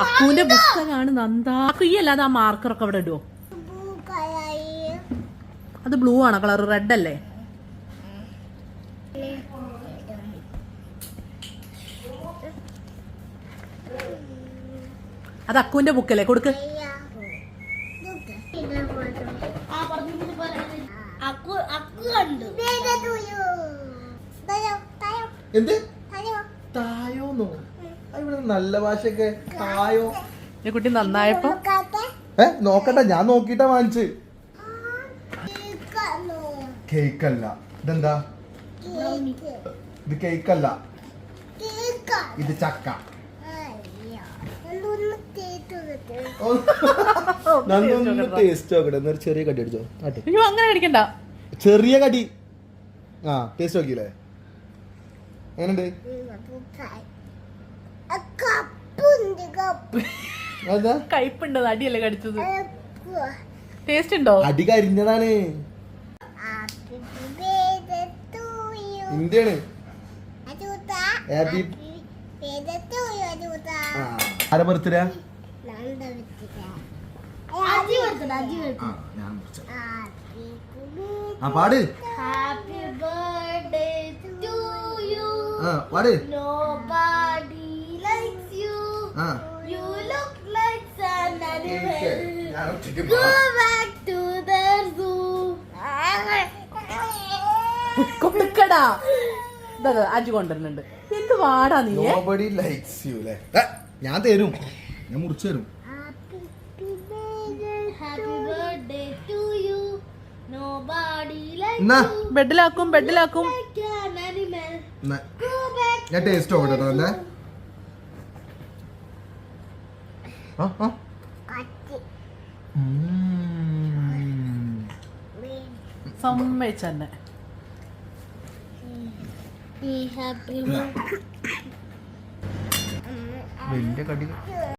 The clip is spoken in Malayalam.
അക്കുവിന്റെ പുസ്തകമാണ് നന്ദാ. ഈ അല്ലാതെ ആ മാർക്കറൊക്കെ അവിടെ ഇടുവോ? അത് ബ്ലൂ ആണോ കളർ? റെഡ് അല്ലേ? അത് അക്കുവിന്റെ ബുക്കല്ലേ? കൊടുക്ക്. എന്ത് തായോന്നോ? ഇവിടെ നല്ല ഭാഷയൊക്കെ തായോ. ഈ കുട്ടി നന്നായപ്പോ നോക്കട്ടെ, ഞാൻ നോക്കിട്ടാ വാങ്ങിച്ച്. കേക്കല്ല. ഇതെന്താ? ഇത് കേക്കല്ല, ഇത് ചക്ക. ടേസ്റ്റ് നോക്കട്ടെ. എന്നൊരു ചെറിയ കടി അടിച്ചോ. അയ്യോ അങ്ങനെ അടിക്കണ്ട, ചെറിയ കടി. ആ ടേസ്റ്റ് നോക്കിയില്ലേ? എങ്ങനെയുണ്ട്? കയ്പുണ്ട്. അടിയല്ലേ കടിച്ചത്? ടേസ്റ്റ് ഉണ്ടോ? അടി കരിഞ്ഞതാണ്. ഇന്ത്യയാണ്. ആരെ ബർത്ത്ഡേ? ആ പാട്. പാട്. അജു കൊണ്ടുവരുന്നുണ്ട്. എന്ത് പാടാ നീ? Nobody likes you ല്ലേ? ഞാൻ തരും, ഞാൻ മുറിച്ചു തരും. ബെഡിലാക്കും, ബെഡിലാക്കും. ഞാൻ ടേസ്റ്റ് നോക്കട്ടെ. അല്ലേ സമ്മതിച്ചെന്നെ. വലിയ കടി.